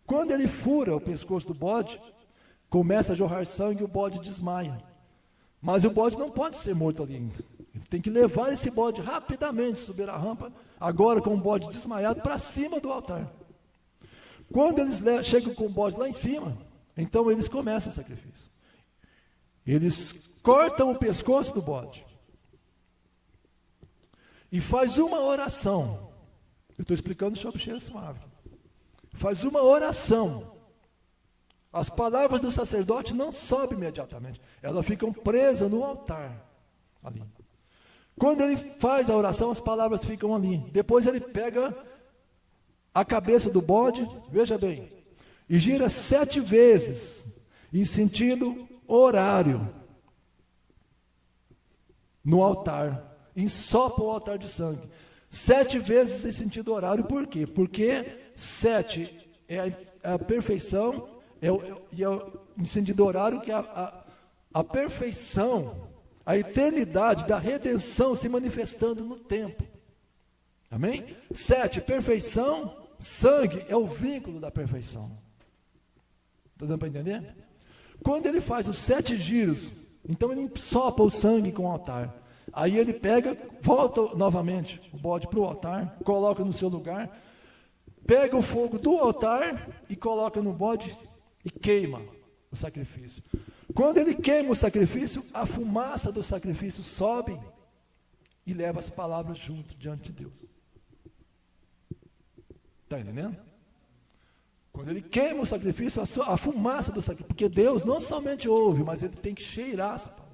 Quando ele fura o pescoço do bode, começa a jorrar sangue e o bode desmaia. Mas o bode não pode ser morto ali ainda. Ele tem que levar esse bode rapidamente, subir a rampa, agora com o bode desmaiado, para cima do altar. Quando eles chegam com o bode lá em cima, então eles começam o sacrifício. Eles cortam o pescoço do bode e faz uma oração. Eu estou explicando sobre o cheiro suave. Faz uma oração. As palavras do sacerdote não sobem imediatamente, elas ficam presas no altar ali. Quando ele faz a oração, as palavras ficam ali. Depois ele pega a cabeça do bode, veja bem, e gira 7 vezes em sentido horário no altar, ensopra o altar de sangue. 7 vezes em sentido horário. Por quê? Porque 7 é a perfeição, em sentido horário, que é a perfeição, a eternidade da redenção se manifestando no tempo. Amém? 7, perfeição, sangue é o vínculo da perfeição. Está dando para entender? Quando ele faz os 7 giros, então ele sopra o sangue com o altar. Aí ele pega, volta novamente o bode para o altar, coloca no seu lugar, pega o fogo do altar e coloca no bode e queima o sacrifício. Quando ele queima o sacrifício, a fumaça do sacrifício sobe e leva as palavras junto diante de Deus. Está entendendo? Quando ele queima o sacrifício, a fumaça do sacrifício, porque Deus não somente ouve, mas ele tem que cheirar as palavras.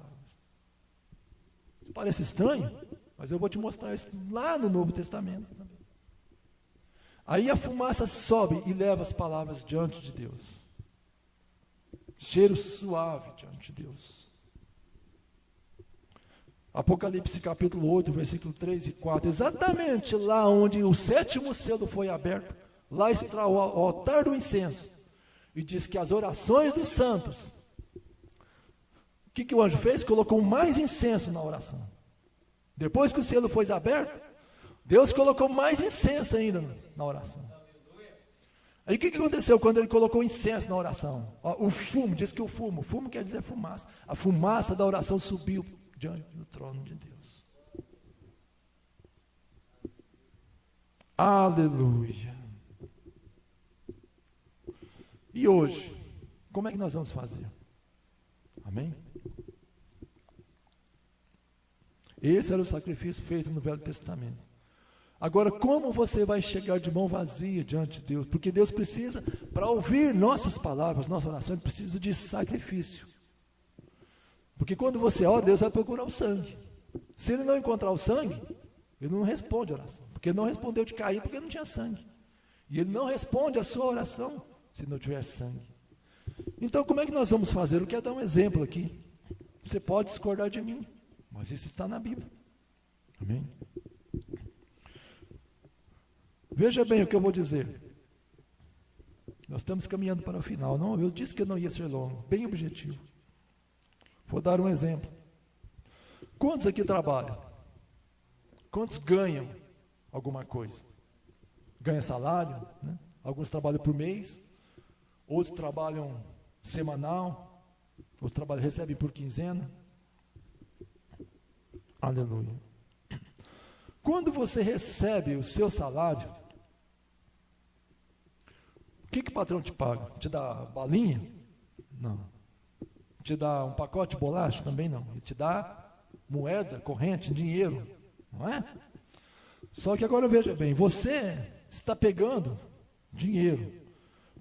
Parece estranho, mas eu vou te mostrar isso lá no Novo Testamento. Aí a fumaça sobe e leva as palavras diante de Deus. Cheiro suave diante de Deus. Apocalipse capítulo 8, versículo 3 e 4. Exatamente lá onde o 7º selo foi aberto, lá está o altar do incenso. E diz que as orações dos santos. O que o anjo fez? Colocou mais incenso na oração. Depois que o selo foi aberto, Deus colocou mais incenso ainda na oração. Aí o que aconteceu quando ele colocou incenso na oração? O fumo, diz que o fumo quer dizer fumaça. A fumaça da oração subiu diante do trono de Deus. Aleluia. E hoje, como é que nós vamos fazer? Amém? Esse era o sacrifício feito no Velho Testamento. Agora, como você vai chegar de mão vazia diante de Deus? Porque Deus precisa, para ouvir nossas palavras, nossa oração, Ele precisa de sacrifício. Porque quando você ora, Deus vai procurar o sangue. Se Ele não encontrar o sangue, Ele não responde a oração. Porque Ele não respondeu de Caim, porque não tinha sangue. E Ele não responde a sua oração, se não tiver sangue. Então, como é que nós vamos fazer? Eu quero dar um exemplo aqui. Você pode discordar de mim, mas isso está na Bíblia. Amém? Veja bem o que eu vou dizer. Nós estamos caminhando para o final. Não, eu disse que eu não ia ser longo, bem objetivo. Vou dar um exemplo. Quantos aqui trabalham? Quantos ganham alguma coisa? Ganham salário, né? Alguns trabalham por mês, outros trabalham semanal, outros recebem por quinzena. Aleluia. Quando você recebe o seu salário, o que o patrão te paga? Te dá balinha? Não. Te dá um pacote de bolacha? Também não. Ele te dá moeda, corrente, dinheiro, não é? Só que agora veja bem, você está pegando dinheiro.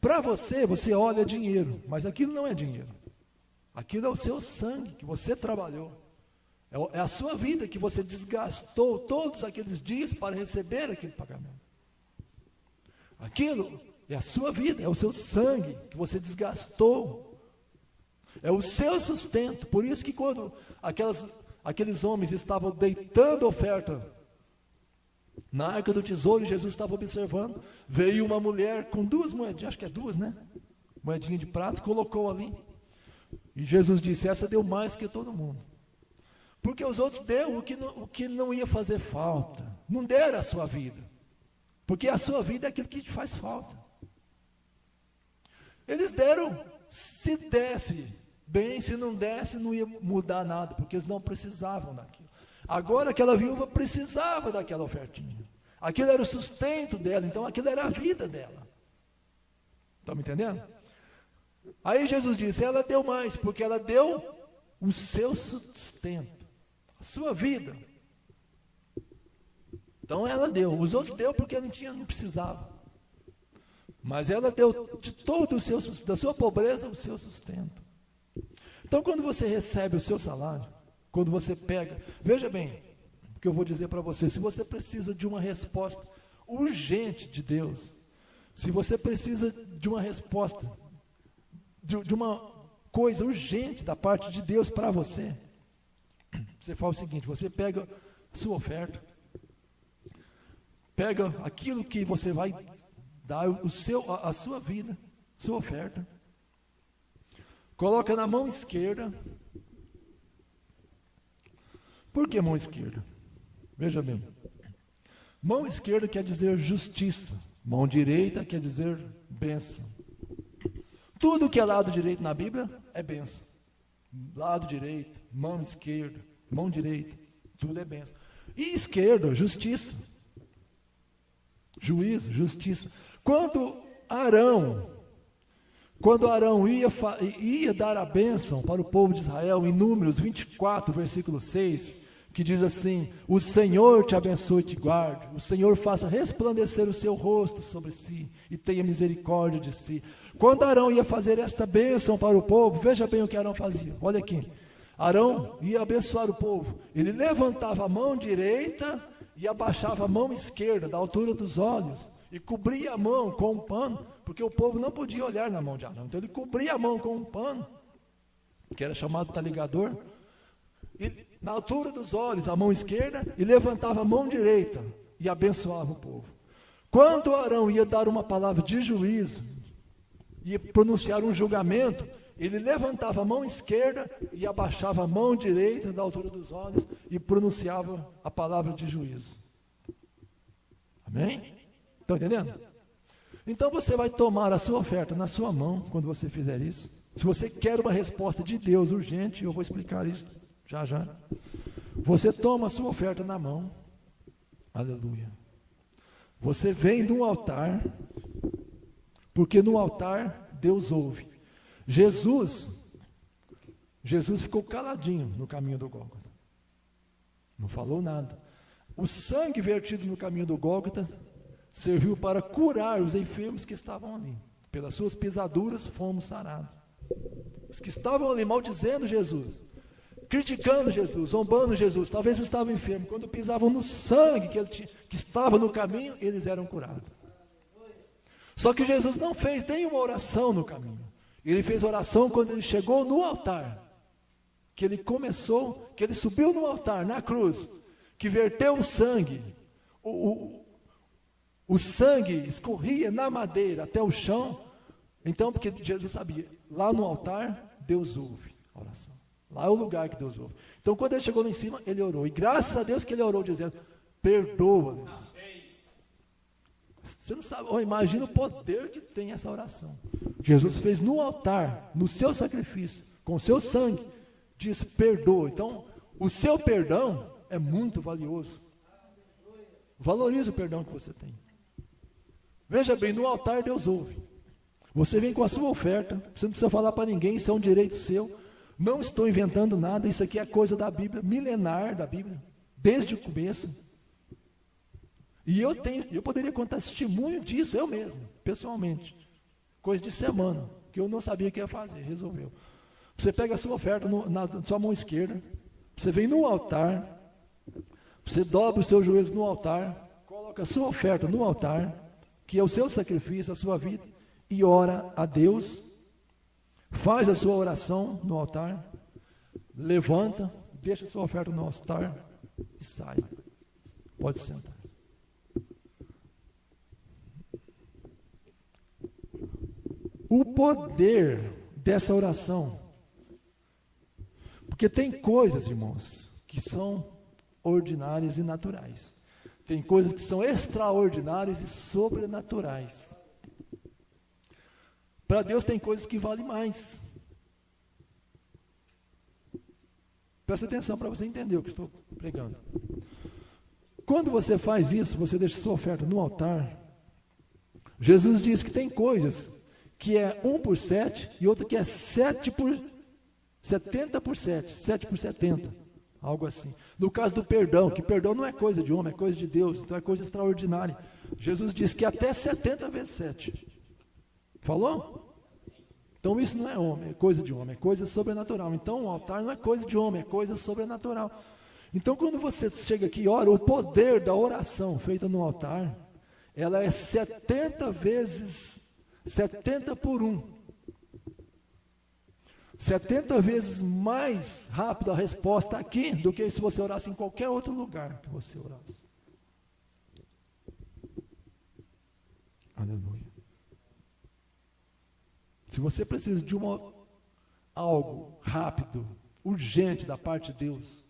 Para você, você olha dinheiro, mas aquilo não é dinheiro. Aquilo é o seu sangue que você trabalhou. É a sua vida que você desgastou todos aqueles dias para receber aquele pagamento. Aquilo é a sua vida, é o seu sangue que você desgastou. É o seu sustento. Por isso que quando aqueles homens estavam deitando oferta na arca do tesouro, e Jesus estava observando, veio uma mulher com 2 moedinhas, acho que é 2, né? Moedinha de prata, colocou ali. E Jesus disse, essa deu mais que todo mundo. Porque os outros deu o que não ia fazer falta. Não deram a sua vida. Porque a sua vida é aquilo que te faz falta. Eles deram, se desse bem, se não desse, não ia mudar nada, porque eles não precisavam daquilo. Agora aquela viúva precisava daquela ofertinha. Aquilo era o sustento dela, então aquilo era a vida dela. Estão me entendendo? Aí Jesus disse, ela deu mais, porque ela deu o seu sustento. Sua vida. Então ela deu. Os outros deu porque não precisava. Mas ela deu de todo da sua pobreza o seu sustento. Então quando você recebe o seu salário, quando você pega, veja bem o que eu vou dizer para você. Se você precisa de uma resposta urgente de Deus, se você precisa de uma resposta, de uma coisa urgente da parte de Deus para você, você faz o seguinte, você pega a sua oferta, pega aquilo que você vai dar, a sua vida, sua oferta, coloca na mão esquerda. Por que mão esquerda? Veja bem, mão esquerda quer dizer justiça, mão direita quer dizer bênção. Tudo que é lado direito na Bíblia é bênção. Lado direito, mão esquerda, mão direita, tudo é bênção. E esquerda, justiça. Juízo, justiça. Quando Arão ia dar a bênção para o povo de Israel, em Números 24, versículo 6, que diz assim, o Senhor te abençoe e te guarde, o Senhor faça resplandecer o seu rosto sobre si, e tenha misericórdia de si. Quando Arão ia fazer esta bênção para o povo, veja bem o que Arão fazia, olha aqui. Arão ia abençoar o povo, ele levantava a mão direita e abaixava a mão esquerda, da altura dos olhos, e cobria a mão com um pano, porque o povo não podia olhar na mão de Arão. Então ele cobria a mão com um pano, que era chamado taligador, e na altura dos olhos, a mão esquerda, e levantava a mão direita e abençoava o povo. Quando Arão ia dar uma palavra de juízo, ia pronunciar um julgamento, ele levantava a mão esquerda e abaixava a mão direita da altura dos olhos e pronunciava a palavra de juízo. Amém? Estão entendendo? Então você vai tomar a sua oferta na sua mão quando você fizer isso. Se você quer uma resposta de Deus urgente, eu vou explicar isso já já. Você toma a sua oferta na mão. Aleluia. Você vem no altar, porque no altar Deus ouve. Jesus ficou caladinho no caminho do Gólgota. Não falou nada. O sangue vertido no caminho do Gólgota serviu para curar os enfermos que estavam ali. Pelas suas pisaduras fomos sarados. Os que estavam ali maldizendo Jesus, criticando Jesus, zombando Jesus, talvez estavam enfermos. Quando pisavam no sangue que estava no caminho, eles eram curados. Só que Jesus não fez nenhuma oração no caminho. Ele fez oração quando ele chegou no altar. Que ele subiu no altar, na cruz, que verteu o sangue. O sangue escorria na madeira até o chão. Então, porque Jesus sabia, lá no altar, Deus ouve a oração. Lá é o lugar que Deus ouve. Então, quando ele chegou lá em cima, ele orou. E graças a Deus que ele orou, dizendo, perdoa-lhes. Você não sabe, imagina o poder que tem essa oração. Jesus fez no altar, no seu sacrifício, com o seu sangue, diz perdoa. Então, o seu perdão é muito valioso. Valorize o perdão que você tem. Veja bem, no altar Deus ouve. Você vem com a sua oferta, você não precisa falar para ninguém, isso é um direito seu. Não estou inventando nada, isso aqui é coisa da Bíblia, milenar da Bíblia, desde o começo. E eu poderia contar testemunho disso, eu mesmo, pessoalmente. Coisa de semana, que eu não sabia o que ia fazer, resolveu. Você pega a sua oferta na sua mão esquerda, você vem no altar, você dobra os seus joelhos no altar, coloca a sua oferta no altar, que é o seu sacrifício, a sua vida, e ora a Deus, faz a sua oração no altar, levanta, deixa a sua oferta no altar e sai. Pode sentar. O poder dessa oração, porque tem coisas, irmãos, que são ordinárias e naturais. Tem coisas que são extraordinárias e sobrenaturais. Para Deus tem coisas que valem mais. Presta atenção para você entender o que estou pregando. Quando você faz isso, você deixa sua oferta no altar. Jesus diz que tem coisas que é 1 por 7 e outra que é 7 por 70 por 7, 7 por 70, algo assim. No caso do perdão, que perdão não é coisa de homem, é coisa de Deus, então é coisa extraordinária. Jesus diz que até 70 vezes 7. Falou? Então isso não é homem, é coisa de homem, é coisa sobrenatural. Então o altar não é coisa de homem, é coisa sobrenatural. Então quando você chega aqui e ora, o poder da oração feita no altar, ela é 70 vezes 70 por 1. 70 vezes mais rápido a resposta aqui do que se você orasse em qualquer outro lugar que você orasse. Aleluia. Se você precisa de algo rápido, urgente da parte de Deus,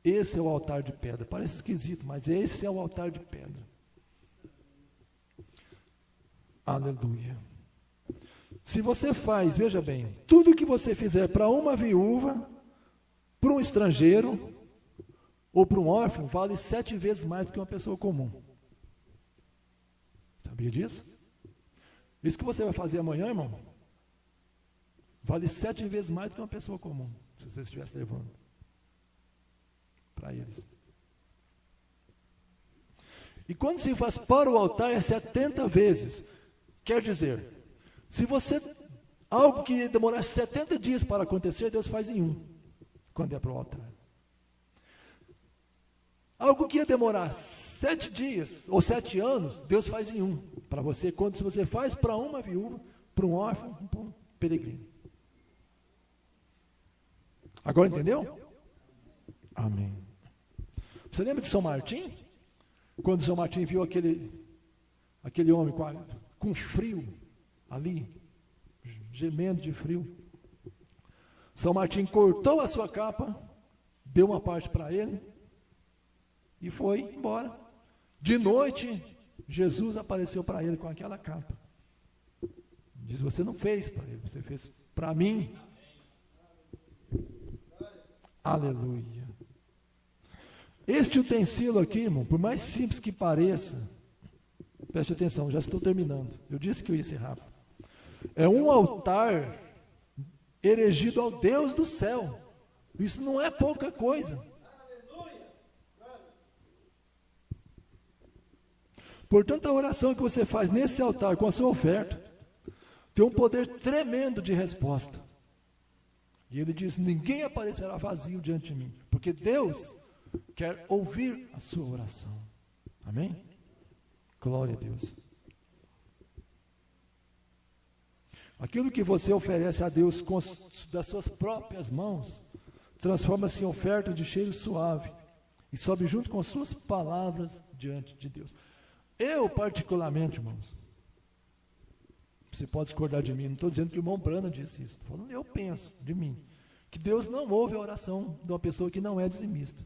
esse é o altar de pedra. Parece esquisito, mas esse é o altar de pedra. Aleluia. Se você faz, veja bem, tudo que você fizer para uma viúva, para um estrangeiro ou para um órfão, vale 7 vezes mais do que uma pessoa comum. Sabia disso? Isso que você vai fazer amanhã, irmão, vale 7 vezes mais do que uma pessoa comum, se você estivesse levando para eles. E quando se faz para o altar é 70 vezes. Quer dizer, se você, algo que demorar 70 dias para acontecer, Deus faz em 1, quando é para o altar. Algo que ia demorar 7 dias ou 7 anos, Deus faz em um. Para você, quando se você faz para uma viúva, para um órfão, para um peregrino. Agora entendeu? Amém. Você lembra de São Martim? Quando São Martim viu aquele homem com frio ali, gemendo de frio. São Martim cortou a sua capa, deu uma parte para ele e foi embora. De noite, Jesus apareceu para ele com aquela capa. Diz, você não fez para ele, você fez para mim. Aleluia. Este utensílio aqui, irmão, por mais simples que pareça, preste atenção, já estou terminando. Eu disse que eu ia ser rápido. É um altar erigido ao Deus do céu. Isso não é pouca coisa. Portanto, a oração que você faz nesse altar com a sua oferta tem um poder tremendo de resposta. E ele diz, ninguém aparecerá vazio diante de mim, porque Deus quer ouvir a sua oração. Amém? Glória a Deus. Aquilo que você oferece a Deus das suas próprias mãos, transforma-se em oferta de cheiro suave e sobe junto com suas palavras diante de Deus. Eu, particularmente, irmãos, você pode discordar de mim, não estou dizendo que o irmão Brana disse isso, estou falando, eu penso de mim, que Deus não ouve a oração de uma pessoa que não é dizimista.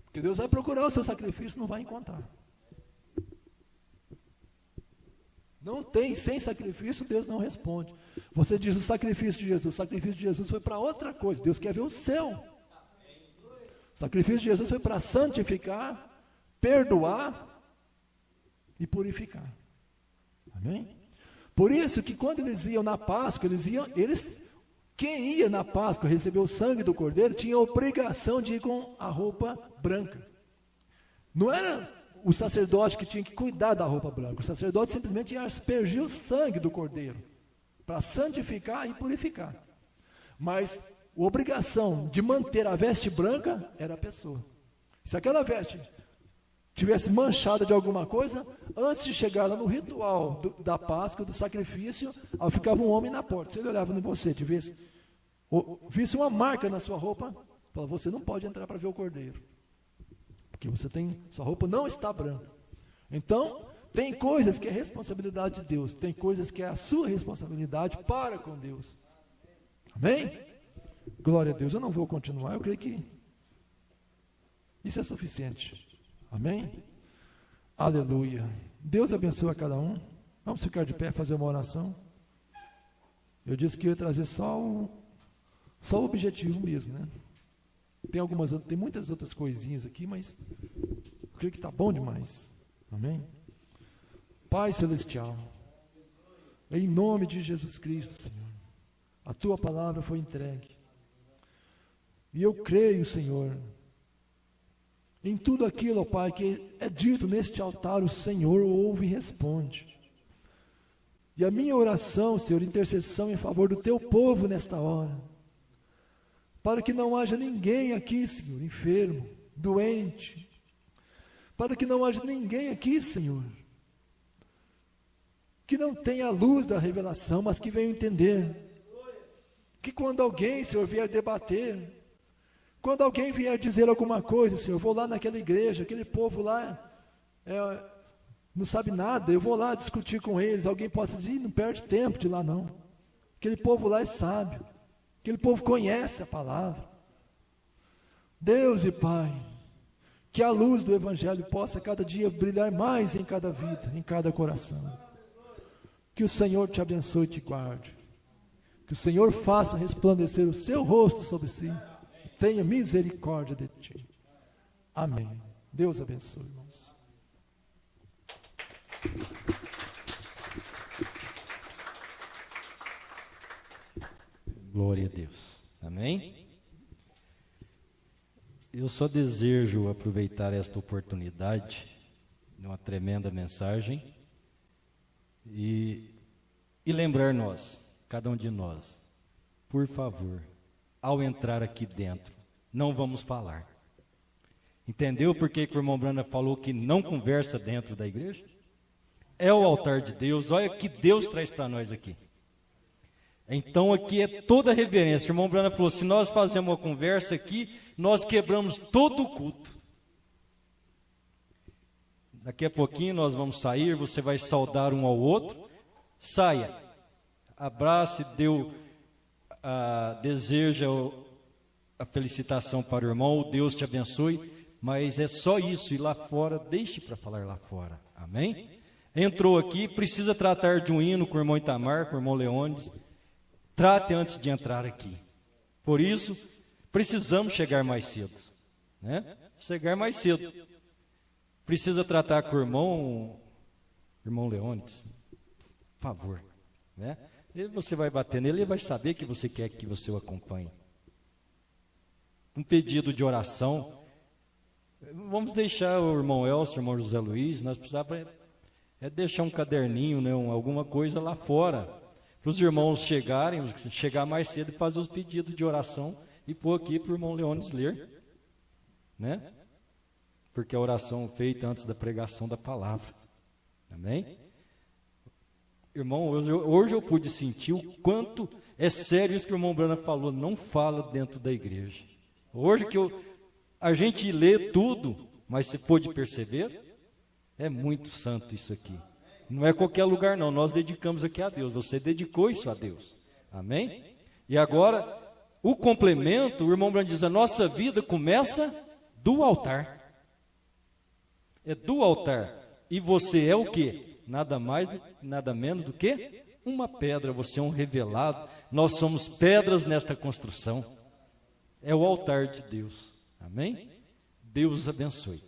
Porque Deus vai procurar o seu sacrifício, não vai encontrar. Não tem, sem sacrifício, Deus não responde. Você diz o sacrifício de Jesus foi para outra coisa, Deus quer ver o seu. O sacrifício de Jesus foi para santificar, perdoar e purificar. Amém? Por isso que quando eles iam na Páscoa, quem ia na Páscoa receber o sangue do Cordeiro, tinha a obrigação de ir com a roupa branca. Não era o sacerdote que tinha que cuidar da roupa branca. O sacerdote simplesmente ia aspergir o sangue do Cordeiro para santificar e purificar. Mas a obrigação de manter a veste branca era a pessoa. Se aquela veste tivesse manchada de alguma coisa, antes de chegar lá no ritual da Páscoa, do sacrifício, ficava um homem na porta. Se ele olhava em você, visse uma marca na sua roupa, falava, você não pode entrar para ver o Cordeiro. Porque sua roupa não está branca. Então, tem coisas que é responsabilidade de Deus, tem coisas que é a sua responsabilidade para com Deus. Amém? Glória a Deus. Eu não vou continuar, eu creio que isso é suficiente. Amém? Aleluia. Deus abençoe a cada um. Vamos ficar de pé e fazer uma oração. Eu disse que eu ia trazer só o objetivo mesmo, né? Tem muitas outras coisinhas aqui, mas eu creio que está bom demais. Amém? Pai Celestial, em nome de Jesus Cristo, Senhor, a Tua palavra foi entregue. E eu creio, Senhor, em tudo aquilo, ó Pai, que é dito neste altar, o Senhor ouve e responde. E a minha oração, Senhor, intercessão em favor do Teu povo nesta hora, para que não haja ninguém aqui, Senhor, enfermo, doente, para que não haja ninguém aqui, Senhor, que não tenha a luz da revelação, mas que venha entender, que quando alguém, Senhor, vier debater, quando alguém vier dizer alguma coisa, Senhor, eu vou lá naquela igreja, aquele povo lá não sabe nada, eu vou lá discutir com eles, alguém possa dizer, não perde tempo de ir lá não, aquele povo lá é sábio, aquele povo conhece a palavra. Deus e Pai, que a luz do Evangelho possa cada dia brilhar mais em cada vida, em cada coração. Que o Senhor te abençoe e te guarde, que o Senhor faça resplandecer o seu rosto sobre si, tenha misericórdia de ti. Amém. Deus abençoe, irmãos. Glória a Deus. Amém? Eu só desejo aproveitar esta oportunidade de uma tremenda mensagem e lembrar nós, cada um de nós, por favor, ao entrar aqui dentro, não vamos falar. Entendeu por que o irmão Brana falou que não conversa dentro da igreja? É o altar de Deus, olha o que Deus traz para nós aqui. Então aqui é toda reverência. O irmão Brana falou, se nós fazemos uma conversa aqui, nós quebramos todo o culto. Daqui a pouquinho nós vamos sair, você vai saudar um ao outro. Saia, abrace, deseja a felicitação para o irmão, Deus te abençoe, mas é só isso, e lá fora, deixe para falar lá fora, amém? Entrou aqui, precisa tratar de um hino com o irmão Itamar, com o irmão Leônidas, trate antes de entrar aqui. Por isso, precisamos chegar mais cedo, né? Chegar mais cedo. Precisa tratar com o irmão Leônidas, por favor, né? Você vai bater nele, ele vai saber que você quer que você o acompanhe. Um pedido de oração, vamos deixar o irmão Elcio, o irmão José Luiz, nós precisamos deixar um caderninho, né, alguma coisa lá fora, para os irmãos chegar mais cedo e fazer os pedidos de oração e pôr aqui para o irmão Leônidas ler, né? Porque a oração feita antes da pregação da palavra, amém? Irmão, hoje eu pude sentir o quanto é sério isso que o irmão Brana falou, não fala dentro da igreja. Hoje que a gente lê tudo, mas você pôde perceber, é muito santo isso aqui. Não é qualquer lugar não, nós dedicamos aqui a Deus, você dedicou isso a Deus, amém? E agora, o complemento, o irmão Brana diz, a nossa vida começa do altar. É do altar. E você é o quê? Nada mais, nada menos do que uma pedra. Você é um revelado. Nós somos pedras nesta construção. É o altar de Deus. Amém? Deus abençoe.